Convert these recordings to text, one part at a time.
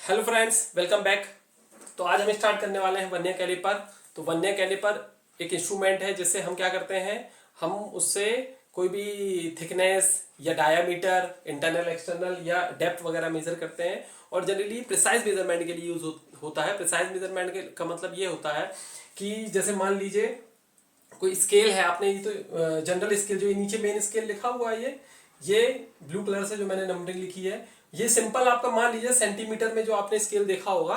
Hello friends, welcome back. तो आज हम स्टार्ट करने वाले हैं वर्नियर कैलिपर। तो वर्नियर कैलिपर एक इंस्ट्रूमेंट है जिससे हम क्या करते हैं, हम उससे कोई भी थिकनेस या डायामीटर, इंटरनल एक्सटर्नल या डेप्थ वगैरह मेजर करते हैं। और जनरली प्रिसाइज मेजरमेंट के लिए यूज होता है। प्रिसाइज मेजरमेंट का मतलब ये होता है कि जैसे मान लीजिए कोई स्केल है, आपने ये तो जनरल स्केल जो ये नीचे मेन स्केल लिखा हुआ है, ये ब्लू कलर से जो मैंने नंबरिंग लिखी है, ये सिंपल आपका मान लीजिए सेंटीमीटर में जो आपने स्केल देखा होगा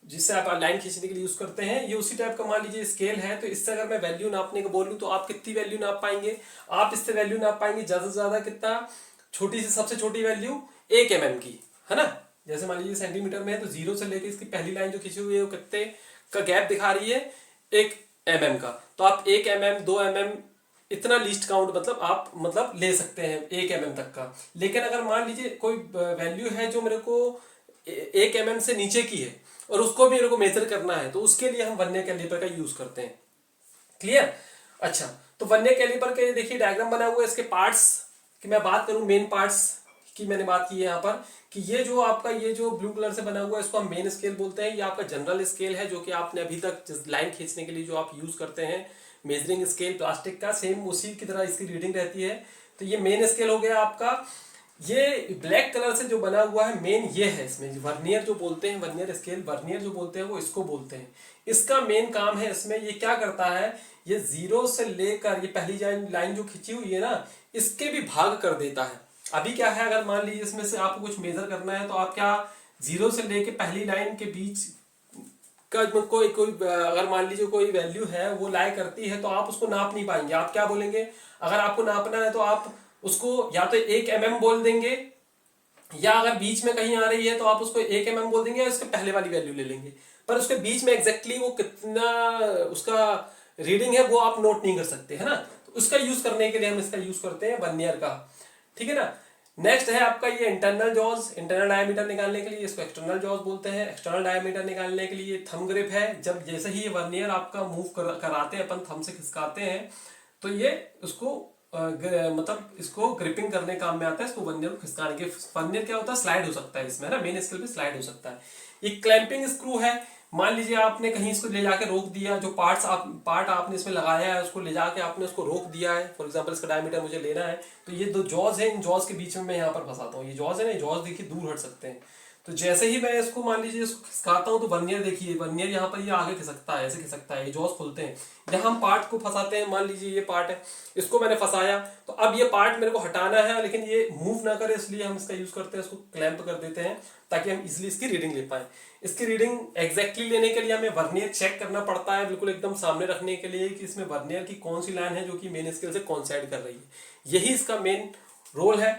जिससे आप लाइन खींचने के लिए यूज करते हैं, ये उसी टाइप का मान लीजिए स्केल है। तो इससे अगर मैं वैल्यू नापने को बोलूं तो आप कितनी वैल्यू नाप पाएंगे? आप इससे वैल्यू नाप पाएंगे ज्यादा से ज्यादा कितना, छोटी से सबसे छोटी वैल्यू 1 mm की, है ना। जैसे मान लीजिए सेंटीमीटर में है तो 0 से लेकर इसकी पहली लाइन जो खींची हुई है वो कितने का गैप दिखा रही है, 1 mm का। तो आप 1 mm 2 mm इतना लीस्ट काउंट मतलब ले सकते हैं 1 mm तक का। लेकिन अगर मान लीजिए कोई वैल्यू है जो मेरे को 1 mm से नीचे की है और उसको भी मेरे को मेजर करना है, तो उसके लिए हम वर्नियर कैलिपर का यूज करते हैं। क्लियर? अच्छा, तो वर्नियर कैलिपर के देखिए डायग्राम बना हुआ है। इसके पार्ट्स की मैं बात करूं, मेन पार्ट्स की मैंने बात की है यहाँ पर कि ये जो आपका ये जो ब्लू कलर से बना हुआ है इसको हम मेन स्केल बोलते हैं। ये आपका जनरल स्केल है जो कि आपने अभी तक लाइन खींचने के लिए जो आप यूज करते हैं, मेजरिंग स्केल प्लास्टिक का, सेम उसी की तरह इसकी रीडिंग रहती है। तो ये मेन स्केल हो गया आपका। ये ब्लैक कलर से जो बना हुआ है मेन ये है, इसमें वर्नियर जो बोलते हैं, वर्नियर स्केल वर्नियर जो बोलते हैं वो इसको बोलते हैं। इसका मेन काम है, इसमें ये क्या करता है, ये 0 से लेकर ये पहली लाइन जो खींची हुई है ना, इसके भी भाग कर देता है। अभी क्या है, अगर मान लीजिए इसमें से आपको कुछ मेजर करना है तो आप क्या 0 से लेके पहली लाइन के बीच का कोई अगर मान लीजिए कोई वैल्यू है वो लाई करती है तो आप उसको नाप नहीं पाएंगे। आप क्या बोलेंगे, अगर आपको नापना है तो आप उसको या तो 1 mm बोल देंगे, या अगर बीच में कहीं आ रही है तो आप उसको 1 mm बोल देंगे, उसके पहले वाली वैल्यू ले लेंगे। पर उसके बीच में एग्जैक्टली वो कितना उसका रीडिंग है वो आप नोट नहीं कर सकते, है ना। तो उसका यूज करने के लिए हम इसका यूज करते हैं वर्नियर का, ठीक है ना। नेक्स्ट है आपका ये इंटरनल जॉज, इंटरनल डायमीटर निकालने के लिए इसको एक्सटर्नल जॉज बोलते हैं। एक्सटर्नल डायमीटर निकालने के लिए थंब ग्रिप है, जब जैसे ही ये वर्नियर आपका मूव कराते हैं, अपन थंब से खिसकाते हैं तो ये उसको मतलब इसको ग्रिपिंग करने काम में आता है। इसको वर्नियर को खिसकाने के, वर्नियर क्या होता है, स्लाइड हो सकता है इसमें ना, मेन स्केल पे स्लाइड हो सकता है। ये क्लैंपिंग स्क्रू है, मान लीजिए आपने कहीं इसको ले जाके रोक दिया, जो पार्ट आपने इसमें लगाया है उसको ले जाके आपने उसको रोक दिया है। फॉर एग्जांपल इसका डायमीटर मुझे लेना है, तो ये 2 जॉज है, इन जॉज के बीच में मैं यहाँ पर फंसाता हूँ। ये जॉज है ना, जॉज देखिए दूर हट सकते हैं। तो जैसे ही मैं इसको मान लीजिए इसको खिसकाता हूँ तो वर्नियर देखिए, वर्नियर यहाँ पर ये आगे खिसकता है, ऐसे खिसकता है, ये जॉज खुलते हैं। यहाँ हम पार्ट को फंसाते हैं, मान लीजिए ये पार्ट है, इसको मैंने फंसाया, तो अब ये पार्ट मेरे को हटाना है लेकिन ये मूव ना करे, इसलिए हम इसका यूज करते हैं, इसको क्लैंप कर देते हैं ताकि हम इजिली इसकी रीडिंग ले पाए। इसकी रीडिंग एग्जैक्टली लेने के लिए हमें वर्नियर चेक करना पड़ता है, बिल्कुल एकदम सामने रखने के लिए कि इसमें वर्नियर की कौन सी लाइन है जो कि मेन स्केल से कोइंसाइड कर रही है। यही इसका मेन रोल है।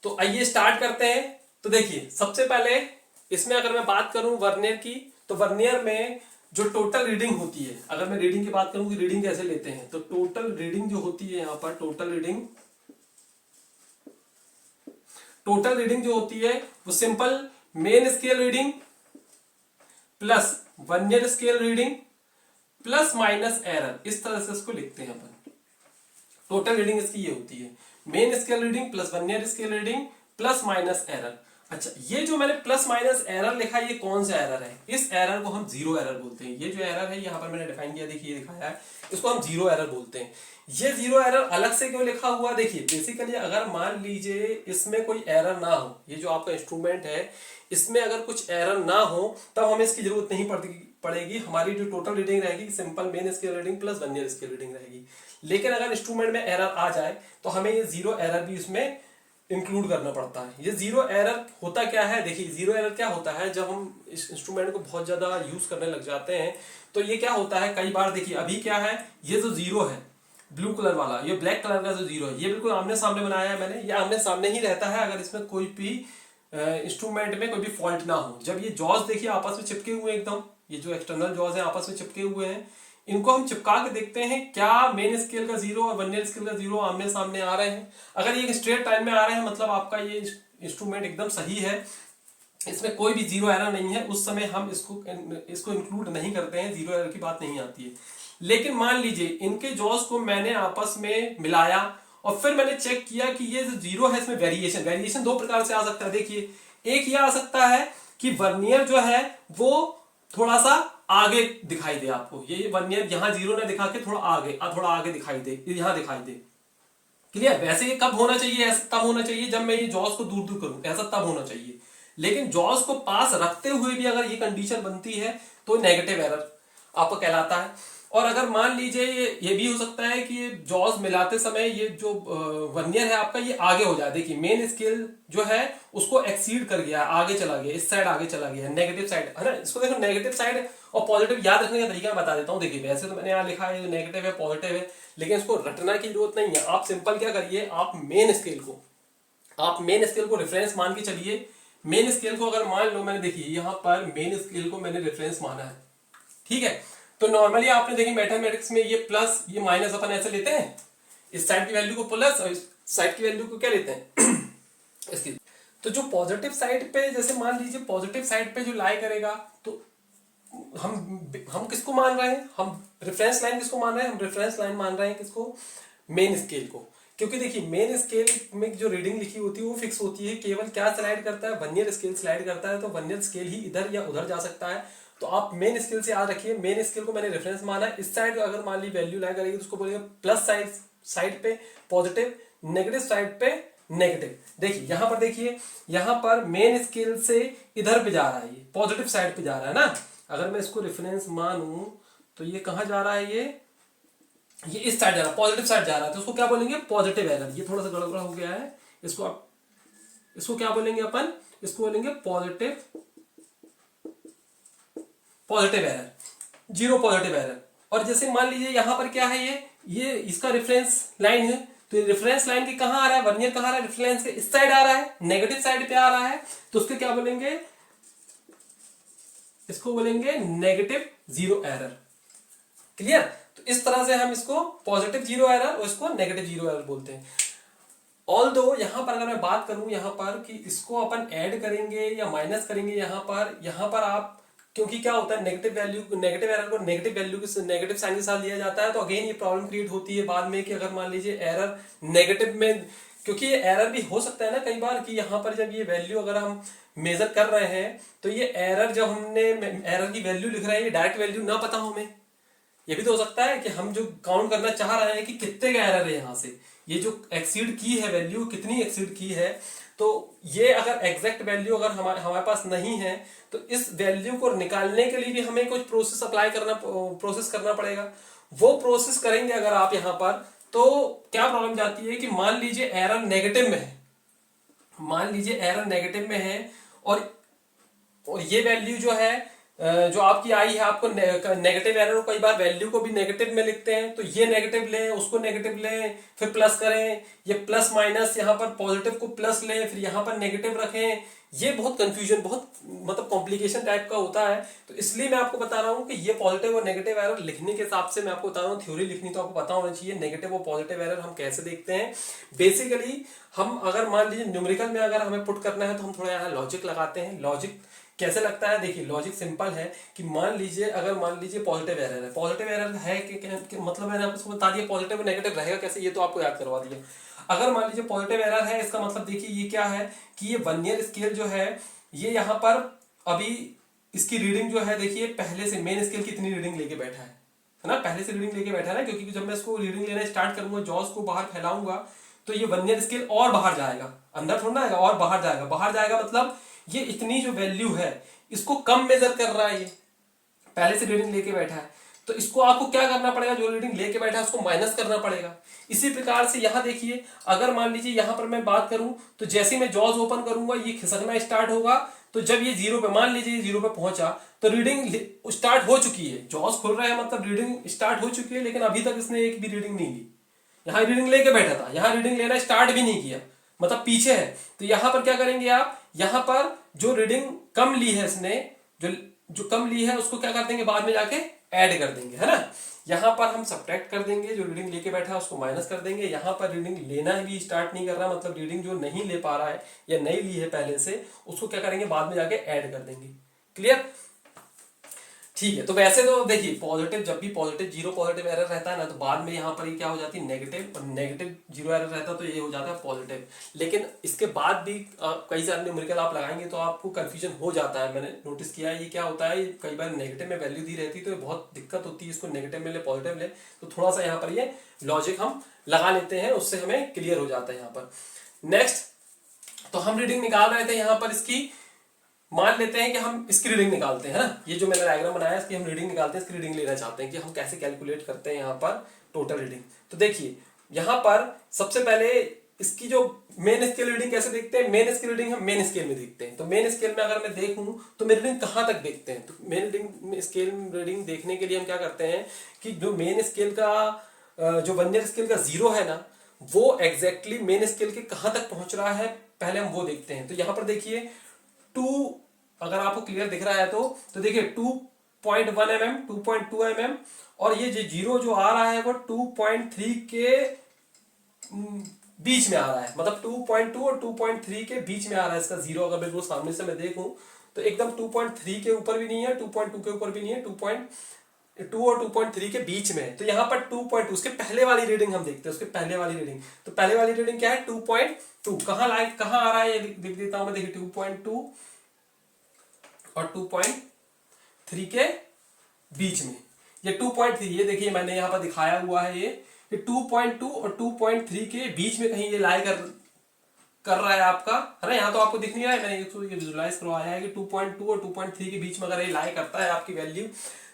तो आइए स्टार्ट करते हैं। तो देखिए सबसे पहले इसमें अगर मैं बात करूं वर्नियर की, तो वर्नियर में जो टोटल रीडिंग होती है, अगर मैं रीडिंग की बात करूं कि रीडिंग कैसे लेते हैं, तो टोटल रीडिंग जो होती है यहाँ पर, टोटल रीडिंग जो होती है वो simple main scale reading plus vernier scale reading plus minus error, इस तरह से इसको लिखते हैं अपन। टोटल रीडिंग इसकी ये होती है, main scale reading plus vernier scale reading plus minus error. अच्छा, ये जो मैंने प्लस माइनस एरर लिखा है, ये कौन सा एरर है? इस एरर को हम जीरो एरर बोलते हैं। ये जो एरर है यहाँ पर मैंने डिफाइन किया, देखिए ये दिखाया है, इसको हम जीरो एरर बोलते हैं। ये जीरो एरर अलग से क्यों लिखा हुआ? देखिए बेसिकली अगर मान लीजिए इसमें कोई एरर ना हो, ये जो आपका इंस्ट्रूमेंट है इसमें अगर कुछ एरर ना हो तब हमें इसकी जरूरत नहीं पड़ेगी। हमारी जो टोटल रीडिंग रहेगी simple main scale reading plus vernier scale reading रहेगी। लेकिन अगर इंस्ट्रूमेंट में एरर आ जाए तो हमें ये जीरो एरर भी इसमें इंक्लूड करना पड़ता है। ये जीरो एरर होता क्या है? देखिए जीरो एरर क्या होता है, जब हम इस इंस्ट्रूमेंट को बहुत ज्यादा यूज करने लग जाते हैं तो ये क्या होता है, कई बार देखिए अभी क्या है, ये जो जीरो है ब्लू कलर वाला, ये ब्लैक कलर का जो जीरो है, ये बिल्कुल आमने सामने बनाया है मैंने, ये आमने सामने ही रहता है अगर इसमें कोई भी इंस्ट्रूमेंट में कोई भी फॉल्ट ना हो। जब ये जॉज देखिए आपस में चिपके हुए एकदम, ये जो एक्सटर्नल जॉज है आपस में चिपके हुए हैं, इनको हम चिपका के देखते हैं क्या मेन स्केल का जीरो और वर्नियर स्केल का जीरो आमने सामने आ रहे हैं। अगर ये स्ट्रेट टाइम में आ रहे हैं मतलब आपका ये इंस्ट्रूमेंट एकदम सही है, इसमें कोई भी जीरो एरर नहीं है, उस समय हम इसको इंक्लूड नहीं करते हैं, जीरो एरर की बात नहीं आती है। लेकिन मान लीजिए इनके जॉज को मैंने आपस में मिलाया और फिर मैंने चेक किया कि ये जो जीरो है इसमें वेरिएशन दो प्रकार से आ सकता है। देखिए एक ये आ सकता है कि वर्नियर जो है वो थोड़ा सा आगे दिखाई दे आपको, ये वर्नियर यहां जीरो ना दिखा के थोड़ा आगे दिखाई दे, यहां दिखाई दे। क्लियर? वैसे ये कब होना चाहिए, ऐसा तब होना चाहिए जब मैं ये जॉस को दूर दूर करूं, ऐसा तब होना चाहिए। लेकिन जॉस को पास रखते हुए भी अगर ये कंडीशन बनती है तो नेगेटिव एरर आपका कहलाता है। और अगर मान लीजिए ये भी हो सकता है कि ये जॉस मिलाते समय ये जो वर्नियर है आपका ये आगे हो जाए, देखिए मेन स्केल जो है उसको एक्सीड कर गया, आगे चला गया, इस साइड आगे चला गया, नेगेटिव साइड है ना। इसको देखो नेगेटिव साइड और पॉजिटिव याद रखने का तरीका बता देता हूँ। देखिए वैसे तो मैंने यहाँ लिखा है नेगेटिव है पॉजिटिव है, लेकिन इसको रटना की जरूरत नहीं है। आप सिंपल क्या करिए, आप मेन स्केल को रेफरेंस मान के चलिए। मेन स्केल को अगर मान लो मैंने, देखिए यहाँ पर मेन स्केल को मैंने रेफरेंस माना है, ठीक है। तो नॉर्मली आपने देखिए मैथमेटिक्स में ये प्लस ये माइनस अपन ऐसे लेते हैं, इस साइड की वैल्यू को प्लस और इस साइड की वैल्यू को क्या लेते हैं इसकी। तो जो पॉजिटिव साइड पे, जैसे मान लीजिए पॉजिटिव साइड पे जो लाई करेगा, तो हम किसको मान रहे हैं, हम रेफरेंस लाइन किसको मान रहे हैं, हम रेफरेंस लाइन मान रहे हैं किसको, मेन स्केल को। क्योंकि देखिए मेन स्केल में जो रीडिंग लिखी होती है वो फिक्स होती है, केवल क्या स्लाइड करता है, वर्नियर स्केल स्लाइड करता है। तो वर्नियर स्केल ही इधर या उधर जा सकता है। तो आप मेन स्केल से याद रखिए, मेन स्केल को मैंने रेफरेंस माना है। इस साइड अगर मान ली वैल्यू लाई करेगी तो उसको बोलेंगे प्लस साइड पे पॉजिटिव, नेगेटिव साइड पे नेगेटिव। देखिए यहां पर, देखिए यहां पर मेन स्केल से इधर पे जा रहा है, ये पॉजिटिव साइड पे जा रहा है ना। अगर मैं इसको रेफरेंस मानूं तो ये कहां जा रहा है, ये इस साइड जा रहा है, पॉजिटिव साइड जा रहा है। तो उसको क्या बोलेंगे, पॉजिटिव एरर। ये थोड़ा सा गड़बड़ हो गया है, इसको क्या बोलेंगे अपन, इसको बोलेंगे positive error, zero positive error. और जैसे मान लीजिए यहां पर क्या है, ये इसका रेफरेंस लाइन है, तो रेफरेंस लाइन के कहां आ रहा है, वर्नियर कहां आ रहा है, रेफरेंस के इस साइड आ रहा है, नेगेटिव साइड पे आ रहा है। तो उसके क्या बोलेंगे, इसको बोलेंगे नेगेटिव जीरो एरर। क्लियर? तो इस तरह से हम इसको पॉजिटिव जीरो एरर और इसको नेगेटिव जीरो एरर बोलते हैं। ऑल दो यहां पर अगर मैं बात करूं यहां पर कि इसको अपन ऐड करेंगे या माइनस करेंगे, यहां पर आप, क्योंकि क्या होता है नेगेटिव एरर को नेगेटिव वैल्यू के नेगेटिव साइन के साथ लिया जाता है। तो अगेन ये प्रॉब्लम क्रिएट होती है बाद में कि अगर मान लीजिए एरर नेगेटिव में, क्योंकि ये एरर भी हो सकता है ना कई बार कि यहाँ पर जब ये वैल्यू अगर हम मेजर कर रहे हैं तो ये एरर, जब हमने एरर की वैल्यू लिख रहे हैं, ये डायरेक्ट वैल्यू ना पता हो हमें। ये भी तो हो सकता है कि हम जो काउंट करना चाह रहे हैं कि कितने का एरर है, यहाँ से ये जो एक्सीड की है वैल्यू कितनी एक्सीड की है। तो ये अगर एग्जैक्ट वैल्यू अगर हमारे पास नहीं है तो इस वैल्यू को निकालने के लिए भी हमें कुछ प्रोसेस करना पड़ेगा। वो प्रोसेस करेंगे अगर आप यहाँ पर, तो क्या प्रॉब्लम जाती है कि मान लीजिए एरर नेगेटिव में है, और ये वैल्यू जो है जो आपकी आई है, आपको नेगेटिव एरर, कई बार वैल्यू को भी नेगेटिव में लिखते हैं। तो ये नेगेटिव लें, उसको नेगेटिव लें, फिर प्लस करें, ये प्लस माइनस, यहाँ पर पॉजिटिव को प्लस लें, फिर यहाँ पर नेगेटिव रखें। ये बहुत कंफ्यूजन, बहुत मतलब कॉम्प्लिकेशन टाइप का होता है। तो इसलिए मैं आपको बता रहा हूँ कि ये पॉजिटिव और नेगेटिव एरर लिखने के हिसाब से मैं आपको बता रहा हूँ, थ्योरी लिखनी तो आपको पता होना चाहिए। नेगेटिव और पॉजिटिव एरर हम कैसे देखते हैं, बेसिकली हम अगर मान लीजिए न्यूमेरिकल में अगर हमें पुट करना है तो हम थोड़ा यहाँ लॉजिक लगाते हैं। लॉजिक कैसे लगता है, देखिए लॉजिक सिंपल है कि मान लीजिए पॉजिटिव एरर है कि मतलब मैंने आपको बता दिया पॉजिटिव और नेगेटिव रहेगा कैसे, ये तो आपको याद करवा दिया। अगर मान लीजिए पॉजिटिव एरर है, इसका मतलब देखिए ये क्या है कि ये वर्नियर स्केल जो है, ये यहाँ पर अभी इसकी रीडिंग जो है, देखिए पहले से मेन स्केल कितनी रीडिंग लेके बैठा है ना, पहले से रीडिंग लेके बैठा है ना। क्योंकि जब मैं इसको रीडिंग लेना स्टार्ट करूंगा, जॉस को बाहर फैलाऊंगा, तो ये वर्नियर स्केल और बाहर जाएगा, अंदर थोड़ा आएगा, और बाहर जाएगा मतलब ये इतनी जो वैल्यू है इसको कम मेजर कर रहा है, ये पहले से रीडिंग लेके बैठा है। तो इसको आपको क्या करना पड़ेगा, जो रीडिंग लेके बैठा है उसको माइनस करना पड़ेगा। इसी प्रकार से यहां देखिए, अगर मान लीजिए यहां पर मैं बात करूं तो जैसे मैं जॉज ओपन करूंगा ये खिसकना स्टार्ट होगा। तो जब ये जीरो पे, मान लीजिए जीरो पे पहुंचा, तो रीडिंग स्टार्ट हो चुकी है, जॉज खुल रहा है मतलब रीडिंग स्टार्ट हो चुकी है, लेकिन अभी तक इसने एक भी रीडिंग नहीं ली। यहाँ रीडिंग लेके बैठा था, यहाँ रीडिंग लेना स्टार्ट भी नहीं किया, मतलब पीछे है। तो यहां पर क्या करेंगे आप, यहां पर जो रीडिंग कम ली है इसने, जो कम ली है उसको क्या कर देंगे, बाद में जाके ऐड कर देंगे, है ना। यहां पर हम सब्ट्रैक्ट कर देंगे, जो रीडिंग लेके बैठा है उसको माइनस कर देंगे। यहां पर रीडिंग लेना भी स्टार्ट नहीं कर रहा, मतलब रीडिंग जो नहीं ले पा रहा है या नहीं ली है पहले से, उसको क्या करेंगे, बाद में जाके ऐड कर देंगे। क्लियर? ठीक है, तो वैसे तो देखिए पॉजिटिव, जब भी पॉजिटिव जीरो पॉजिटिव एरर रहता है ना, तो बाद में यहाँ पर ये क्या हो जाती है नेगेटिव, और नेगेटिव जीरो एरर रहता है तो ये हो जाता है पॉजिटिव। लेकिन इसके बाद भी कई सारे न्यूमेरिकल आप लगाएंगे तो आपको कंफ्यूजन हो जाता है। मैंने नोटिस किया है ये क्या होता है, कई बार नेगेटिव में वैल्यू दी रहती है तो बहुत दिक्कत होती है, इसको नेगेटिव में ले पॉजिटिव ले, तो थोड़ा सा यहाँ पर ये लॉजिक हम लगा लेते हैं, उससे हमें क्लियर हो जाता है यहाँ पर। नेक्स्ट, तो हम रीडिंग निकाल रहे थे यहाँ पर इसकी, मान लेते हैं कि हम इसकी रीडिंग निकालते हैं ना, ये जो मैंने डायग्राम बनाया है इसकी हम रीडिंग निकालते हैं, इसकी रीडिंग लेना चाहते हैं कि हम कैसे कैलकुलेट करते हैं यहाँ पर टोटल रीडिंग। तो देखिए यहाँ पर सबसे पहले इसकी जो मेन स्केल रीडिंग कैसे देखते हैं, मेन स्केल रीडिंग हम मेन स्केल में देखते हैं। तो मेन स्केल में अगर मैं देखूं तो मेरी रीडिंग कहाँ तक देखते हैं, तो मेन रीडिंग स्केल रीडिंग देखने के लिए हम क्या करते हैं कि जो मेन स्केल का जो वर्नियर स्केल का जीरो है ना, वो एग्जैक्टली मेन स्केल के कहाँ तक पहुंच रहा है पहले हम वो देखते हैं। तो यहाँ पर देखिए 2, अगर आपको क्लियर दिख रहा है तो देखिए 2.1 mm, 2.2 mm, और ये जीरो जो आ रहा है वो 2.3 के बीच में आ रहा है, मतलब 2.2 और 2.3 के बीच में आ रहा है इसका जीरो। अगर बिल्कुल सामने से मैं देखूं तो एकदम 2.3 के ऊपर भी नहीं है, 2.2 के ऊपर भी नहीं है, 2.2 और 2.3 के बीच में है। तो यहाँ पर 2.2 उसके पहले वाली रीडिंग हम देखते हैं, उसके पहले वाली रीडिंग। तो पहले वाली रीडिंग क्या है 2.2, कहाँ आ रहा है ये लिख देता हूं मैं, देखिए 2.2 और 2.3 के बीच में, ये 2.3, ये देखिए मैंने यहाँ पर दिखाया हुआ है ये 2.2 और 2.3 के बीच में कहीं ये लाई कर रहा है आपका, है ना। यहाँ तो आपको दिख नहीं रहा है, मैंने इसको ये विजुलाइज करवाया है कि 2.2 और 2.3 के बीच में अगर ये लाई करता है आपकी वैल्यू,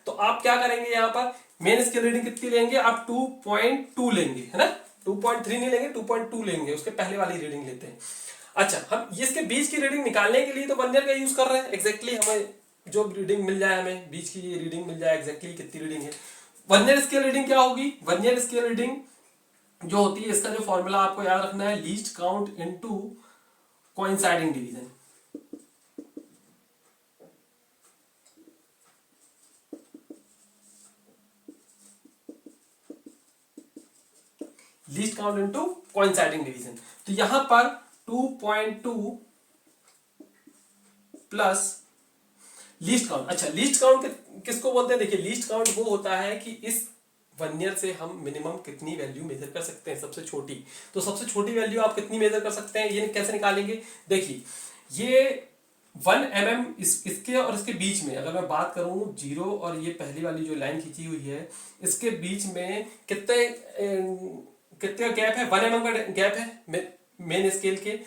तो आप क्या करेंगे यहाँ पर मेन स्केल रीडिंग कितनी लेंगे आप, 2.2 लेंगे, है ना। 2.3 नहीं लेंगे, 2.2 लेंगे, उसके पहले वाली रीडिंग लेते हैं। अच्छा, हम इसके बीच की रीडिंग निकालने के लिए तो वर्नियर का यूज कर रहे हैं, एग्जैक्टली हमें जो रीडिंग मिल जाए, हमें बीच की रीडिंग मिल जाए एग्जैक्टली कितनी रीडिंग है। वर्नियर स्केल रीडिंग क्या होगी, वर्नियर स्केल रीडिंग जो होती है इसका जो फॉर्मूला आपको याद रखना है, least count into coinciding division. Least count into coinciding division. तो यहां पर 2.2 प्लस लीस्ट काउंट। अच्छा, लीस्ट काउंट किसको बोलते हैं, देखिए लीस्ट काउंट वो होता है कि इस वर्नियर से हम मिनिमम कितनी वैल्यू मेजर कर सकते हैं, सबसे छोटी। तो सबसे छोटी वैल्यू आप कितनी मेजर कर सकते हैं, ये कैसे निकालेंगे, देखिए ये 1 mm इसके और इसके बीच में अगर मैं बात करूं, जीरो और ये पहली वाली जो लाइन खींची हुई है इसके बीच में कितने गैप है, 1 mm का गैप है मेन स्केल के,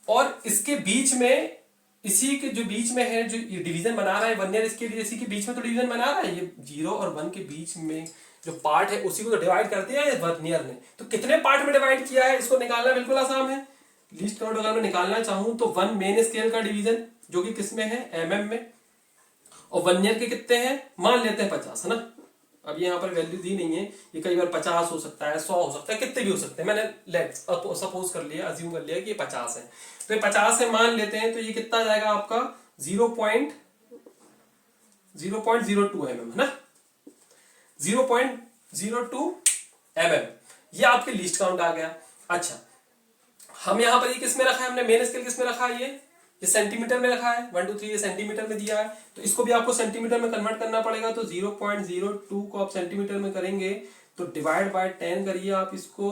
और इसके बीच में इसी के जो बीच में है जो डिवीजन बना रहा है वर्नियर स्केल, इसी के बीच में तो डिवीजन बना रहा है, ये 0 और 1 के बीच में जो पार्ट है उसी को तो डिवाइड कर दिया है वर्नियर ने। तो कितने पार्ट में डिवाइड किया है इसको निकालना बिल्कुल आसान है। लीस्ट काउंट अगर मैं निकालना चाहूं तो 1 मेन स्केल का डिवीजन जो कि किसमें है, mm में, और वर्नियर के कितने हैं, मान लेते हैं 50, है ना। अब यहाँ पर वैल्यू दी नहीं है, ये कई बार 50 हो सकता है, 100 हो सकता है, कितने भी हो सकते हैं। मैंने लेट्स सपोज कर लिया, अज्यूम कर लिया कि ये 50 है, तो ये 50 से मान लेते हैं, तो ये कितना जाएगा आपका 0.02 mm, है ना, 0.02 mm, ये आपके लीस्ट काउंट आ गया। अच्छा, हम यहाँ पर ये किस में रखा है, हमने मेन स्केल किस में रखा है, ये सेंटीमीटर में रखा है, 1 2 3 ये सेंटीमीटर में दिया है, तो इसको भी आपको सेंटीमीटर में कन्वर्ट करना पड़ेगा। तो 0.02 को आप सेंटीमीटर में करेंगे तो डिवाइड बाय 10 करिए आप इसको,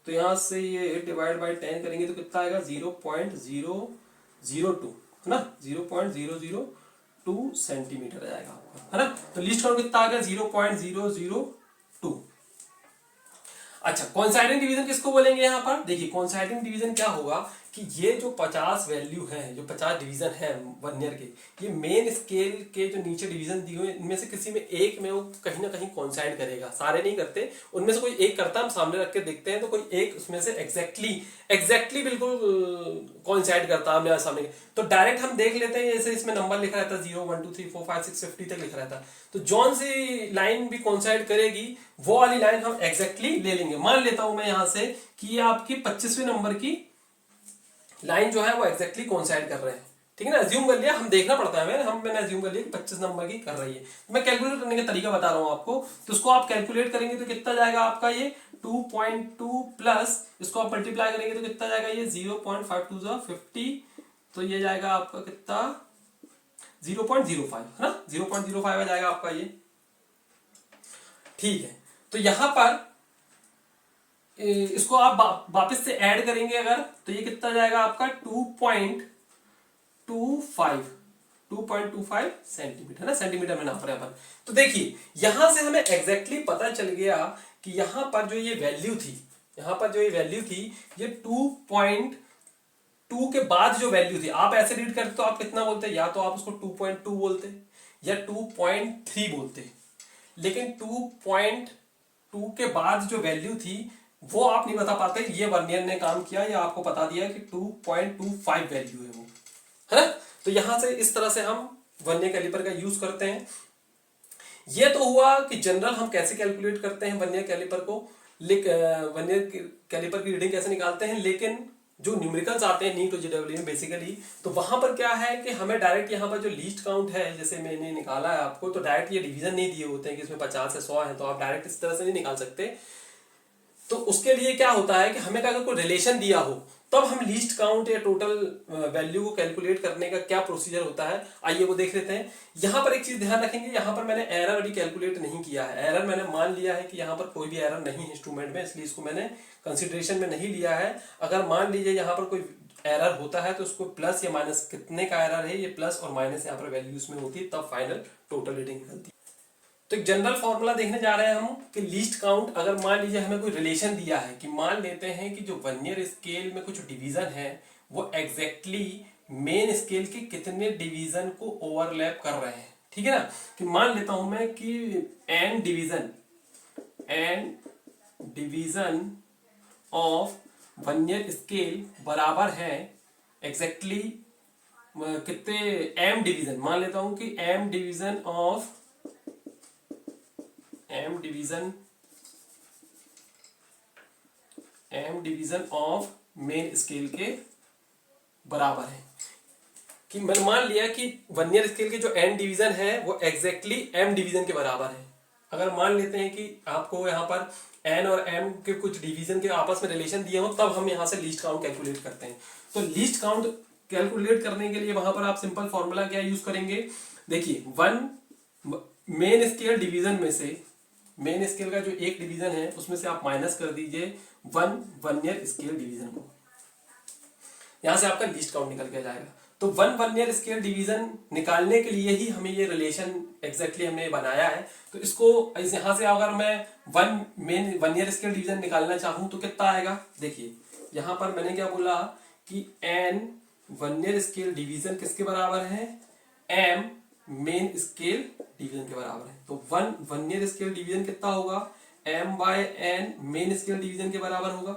तो यहां से ये डिवाइड बाय 10 करेंगे तो कितना आएगा 0.002, है ना, 0.002 सेंटीमीटर आएगा आपका, है ना। तो लिस्ट काउंट कितना आ गया 0.002। अच्छा, कोइंसाइडिंग डिवीजन किसको बोलेंगे यहाँ पर, देखिए कोइंसाइडिंग डिवीजन क्या होगा कि ये जो 50 वैल्यू है, जो 50 डिवीजन है वर्नियर के, ये मेन स्केल के जो नीचे डिवीजन दिए हुए इनमें से किसी में एक में वो कहीं ना कहीं कोइंसाइड करेगा, सारे नहीं करते, उनमें से कोई एक करता, हम सामने रख के देखते हैं तो कोई एक उसमें से एग्जैक्टली बिल्कुल कोइंसाइड करता है हमने सामने। तो डायरेक्ट हम देख लेते हैं, जैसे इसमें नंबर लिखा रहता है 0 1 2 3 4 5 6 50 तक लिखा रहता है, तो जौन सी लाइन भी कोइंसाइड करेगी वो वाली लाइन हम एग्जैक्टली ले लेंगे। मान लेता हूं मैं यहां से कि ये आपकी 25वें नंबर की लाइन जो है वो एग्जैक्टली कोइंसाइड कर रहे हैं, ठीक है ना। अज्यूम कर लिया, हम देखना पड़ता है, मैंने अज्यूम कर लिया कि 25 नंबर की कर रही है। मैं कैलकुलेट करने का तरीका बता रहा हूं आपको, तो उसको आप कैलकुलेट करेंगे तो कितना जाएगा आपका ये 2.2 प्लस इसको आप मल्टीप्लाई करेंगे तो कितना जाएगा ये 0.52 50, तो ये जाएगा आपका कितना 0.05 है ना, 0.05 आ जाएगा आपका ये। ठीक है, तो यहां पर इसको आप वापस से ऐड करेंगे अगर, तो ये कितना जाएगा आपका 2.25 सेंटीमीटर है ना, सेंटीमीटर में नाप रहे हैं अपन। तो देखिए यहां से हमें एग्जैक्टली पता चल गया कि यहां पर जो ये वैल्यू थी, ये 2.2 के बाद जो वैल्यू थी, आप ऐसे रीड करते तो आप कितना बोलते, या तो आप उसको 2.2 बोलते या 2.3 बोलते, लेकिन 2.2 के बाद जो वैल्यू थी वो आप नहीं बता पाते। ये वर्नियर ने काम किया, या आपको बता दिया कि 2.25 वैल्यू है वो, है ना। तो यहां से इस तरह से हम वर्नियर कैलिपर का यूज करते हैं। ये तो हुआ कि जनरल हम कैसे कैलकुलेट करते हैं वर्नियर कैलिपर को, वर्नियर कैलिपर की रीडिंग कैसे निकालते हैं। लेकिन जो न्यूमेरिकल्स आते हैं नीट और जेडब्ल्यू में बेसिकली, तो वहां पर क्या है कि हमें डायरेक्ट यहाँ पर जो लीस्ट काउंट है, जैसे मैंने निकाला है आपको, तो डायरेक्ट ये डिवीजन नहीं दिए होते हैं कि इसमें 50 से 100 है, तो आप डायरेक्ट इस तरह से नहीं निकाल सकते। तो उसके लिए क्या होता है कि हमें अगर कोई रिलेशन दिया हो, तब हम लीस्ट काउंट या टोटल वैल्यू को कैलकुलेट करने का क्या प्रोसीजर होता है, आइए वो देख लेते हैं। यहां पर एक चीज ध्यान रखेंगे, यहां पर मैंने एरर अभी कैलकुलेट नहीं किया है। एरर मैंने मान लिया है कि यहां पर कोई भी एरर नहीं है इंस्ट्रूमेंट में, इसलिए इसको मैंने कंसिडरेशन में नहीं लिया है। अगर मान लीजिए यहां पर कोई एरर होता है तो उसको प्लस या माइनस, कितने का एरर है, ये प्लस और माइनस यहाँ पर वैल्यूज में होती है, तब फाइनल टोटल रीडिंग निकलती है। तो एक जनरल फॉर्मूला देखने जा रहे हैं हम कि लीस्ट काउंट, अगर मान लीजिए हमें कोई रिलेशन दिया है कि मान लेते हैं कि जो वर्नियर स्केल में कुछ डिवीजन है वो एग्जैक्टली मेन स्केल के कितने डिवीजन को ओवरलैप कर रहे हैं, ठीक है ना। कि मान लेता हूं मैं कि N division of vernier scale बराबर है एग्जैक्टली कितने एम डिवीजन, मान लेता हूं कि M division of main scale के बराबर है। कि मैंने मान लिया कि वर्नियर स्केल के जो एन डिवीजन है वो एग्जैक्टली एम डिवीजन के बराबर है। अगर मान लेते हैं कि आपको यहाँ पर एन और एम के कुछ डिवीजन के आपस में रिलेशन दिए हो, तब हम यहाँ से लीस्ट काउंट कैलकुलेट करते हैं। तो लीस्ट काउंट कैलकुलेट करने के लिए वहां पर आप सिंपल फॉर्मूला क्या यूज करेंगे, देखिए वन मेन स्केल डिवीजन में से, मेन स्केल का जो एक डिवीजन है उसमें से आप माइनस कर दीजिए वन वर्नियर स्केल डिवीजन को, यहां से आपका लीस्ट काउंट निकल के जाएगा। तो वन वर्नियर स्केल डिवीजन निकालने के लिए ही हमें ये रिलेशन एग्जैक्टली हमने बनाया है। तो इसको यहां से अगर मैं one main vernier scale division निकालना चाहूं तो कितना आएगा, देखिए यहां पर मैंने क्या बोला कि एन वर्नियर स्केल डिवीजन किसके बराबर है, एम मेन स्केल डिवीजन के बराबर है। तो वन वर्नियर स्केल डिवीजन कितना होगा, m by N main scale division के बराबर होगा।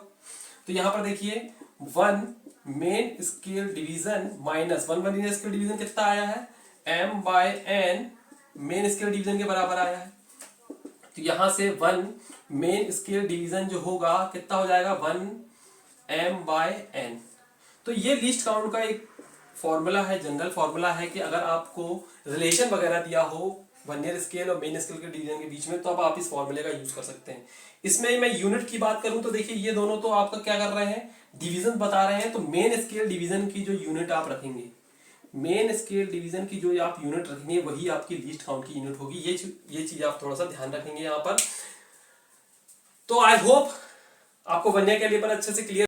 तो यहां पर देखिए one main scale division minus one vernier scale division कितना आया है, m by N main scale division के बराबर आया है। तो यहां से वन मेन स्केल डिवीजन जो होगा कितना हो जाएगा, वन m बाय एन। तो ये लीस्ट काउंट का एक फॉर्मूला है, जनरल फॉर्मूला है कि अगर आपको रिलेशन वगैरह दिया हो वर्नियर स्केल और मेन स्केल के डिवीजन के बीच में, तो अब आप इस फॉर्मूले का यूज कर सकते हैं। इसमें मैं यूनिट की बात करूं तो देखिए ये दोनों तो आपका क्या कर रहे हैं, डिवीजन बता रहे हैं। तो मेन स्केल डिवीजन की जो यूनिट आप रखेंगे, मेन स्केल डिवीजन की जो आप यूनिट रखेंगे वही आपकी लीस्ट काउंट की यूनिट होगी। ये चीज आप थोड़ा सा ध्यान रखेंगे यहाँ पर। तो आई होप आपको वर्नियर कैलिपर अच्छे से क्लियर